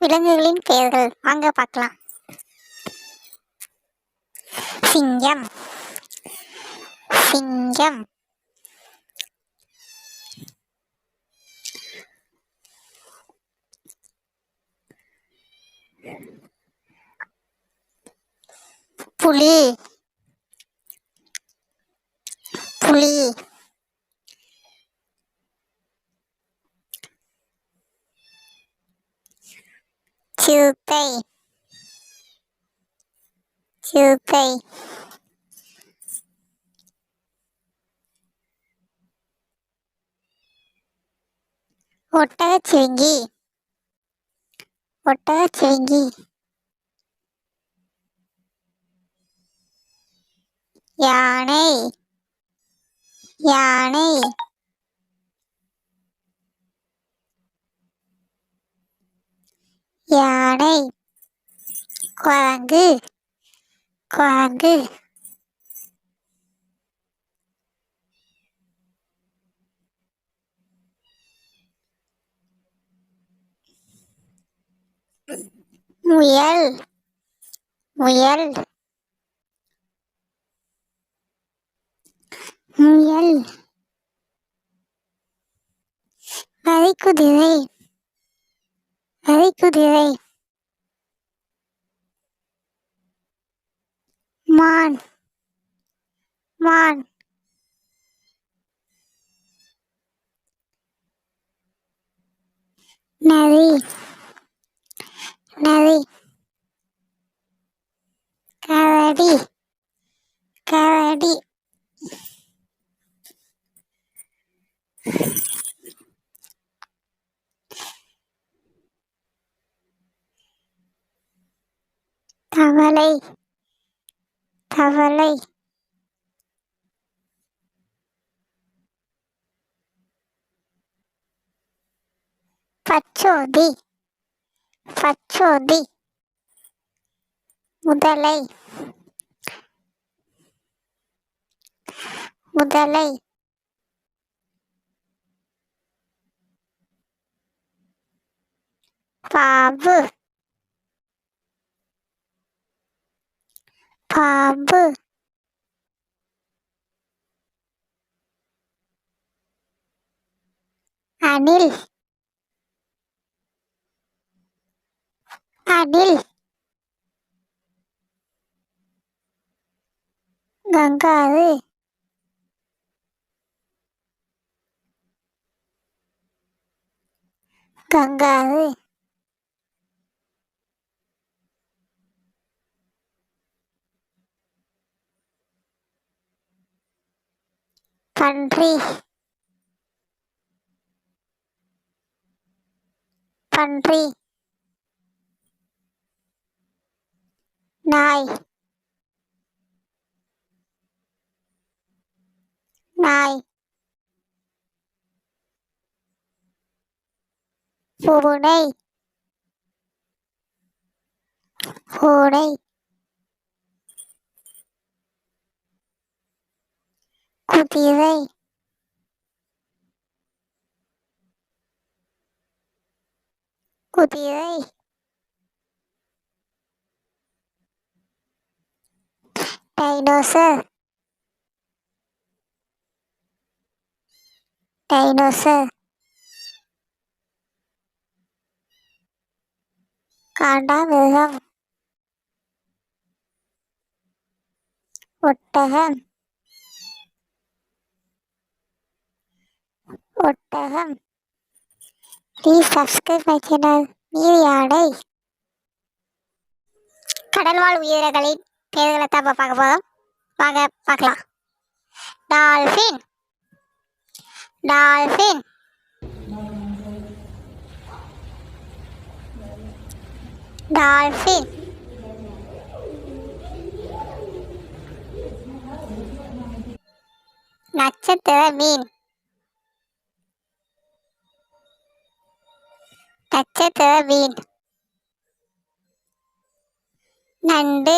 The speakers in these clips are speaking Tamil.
விலங்குகளின் பெயர்கள் வாங்க பார்க்கலாம். சிங்கம், சிங்கம். புலி, புலி. சிறுத்தை, சிறுத்தை. ஒட்டகச்சிவிங்கி, ஒட்டகச்சிவிங்கி. யானை, யானை. யானை. குரங்கு, குரங்கு. முயல், முயல், முயல். வரிக்குதிரை, வரிக்குதிரை. மான், மான். நரி, நரி. கரடி, கரடி. தவளை, தவளை. பச்சோந்தி, பச்சோந்தி. முதலை, முதலை. பாம்பு, பாம்பு. அணில், அணில். Kangaroo, kangaroo. பன்றி, பன்றி. நாய், நாய். பூனை, பூனை. குதிரை, குதிரை. Dinosaur, dinosaur. காண்டாமிருகம், ஒட்டகம், ஒட்டகம். Please subscribe my channel. நீர் யானை. கடல்வாழ் உயிரினங்களின் பெயர்களை தான் பார்க்க போறோம். வாங்க பார்க்கலாம். Dolphin, dolphin. டால்பின். நட்சத்திர மீன், நட்சத்திர மீன். நண்டு,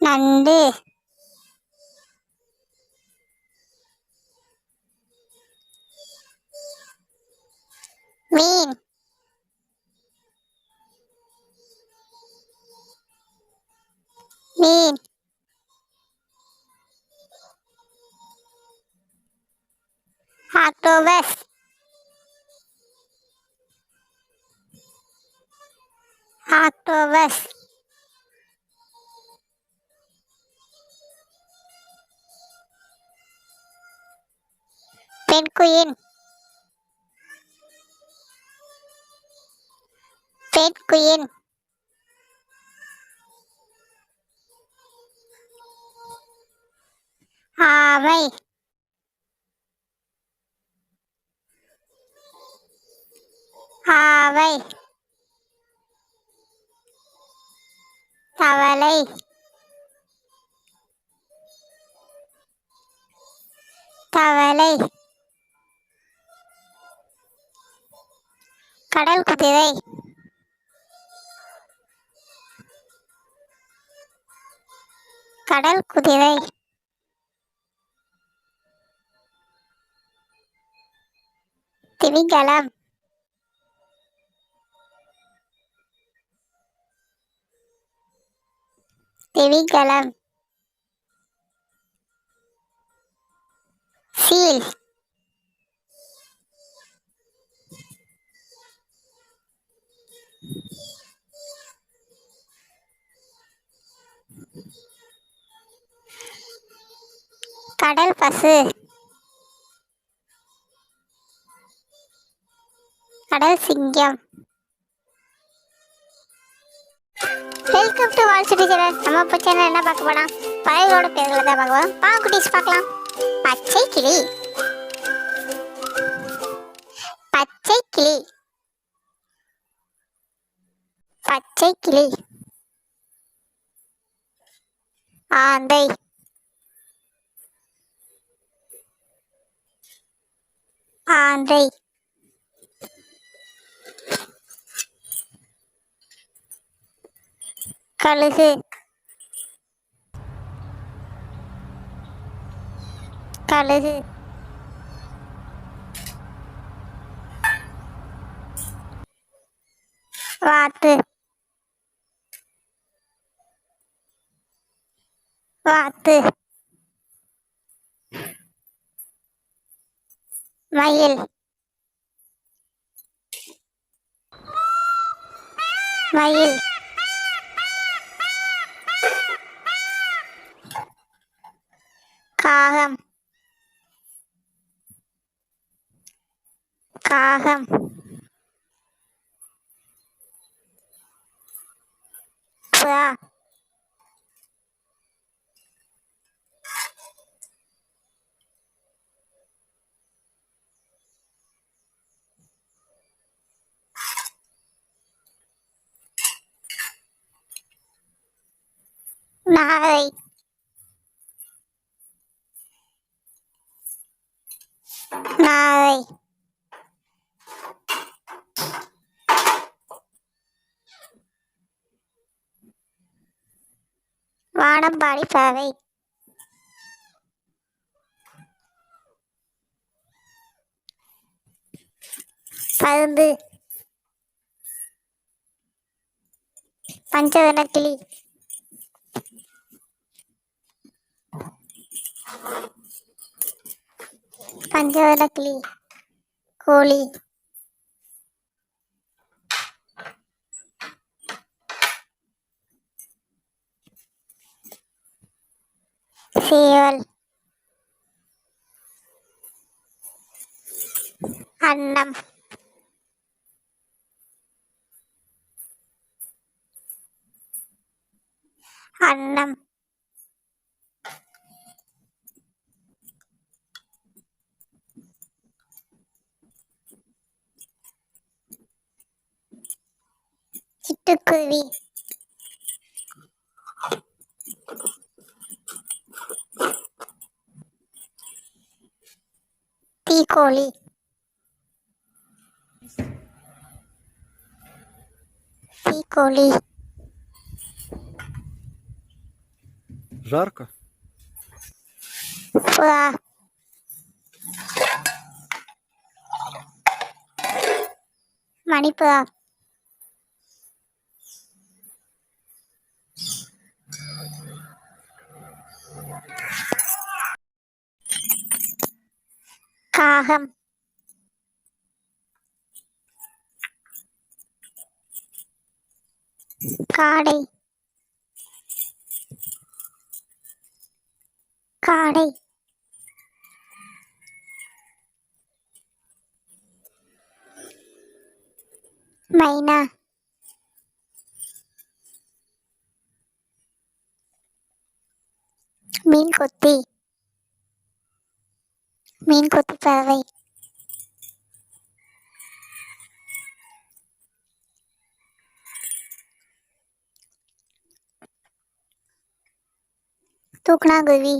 நண்டு. மீன் மீன் ஆக்டோபஸ் ஆக்டோபஸ் பென்குயின் பென்குயின் ஆமை ஆவை தவளை தவளை கடல் குதிரை கடல் குதிரை திமிங்கலம் திமிங்கலம் சீல் கடல் பசு கடல் சிங்கம் welcome to wall city channel. நம்ம இப்போ சேனல் என்ன பார்க்க போனால் பறவைகளோட பேர்களை தான் பார்க்கலாம். குட்டீஸ் பார்க்கலாம். பச்சை கிளி பச்சை கிளி பச்சை கிளி ஆந்தை ஆந்தை கழுகு கழுகு வாத்து வாத்து மயில் மயில் காகம் காகம் புறா நாரை நாரை வானம்பாடி பறவை பருந்து பஞ்சவர்ண கிளி பஞ்சவர்ண கிளி கோழி சேவல் அன்னம் அன்னம் சிட்டுக்குருவி தீக்கோழி தீக்கோழி Жарко. புறா மணிப்புறா. காகம். காடை. காடை. மைனா. மீன் கொத்தி. மீன் கொத்தி பறவை. தூக்கணாங்குருவி.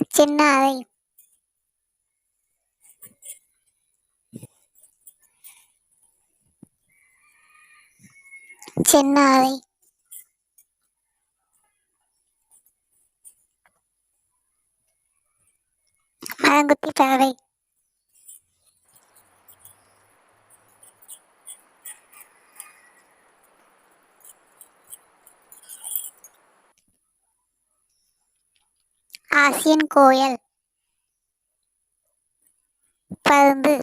சின்ன அறை. சின்ன அறை. மரங்கொத்தி பறவை. ஆசியன் கோயல். பருந்து.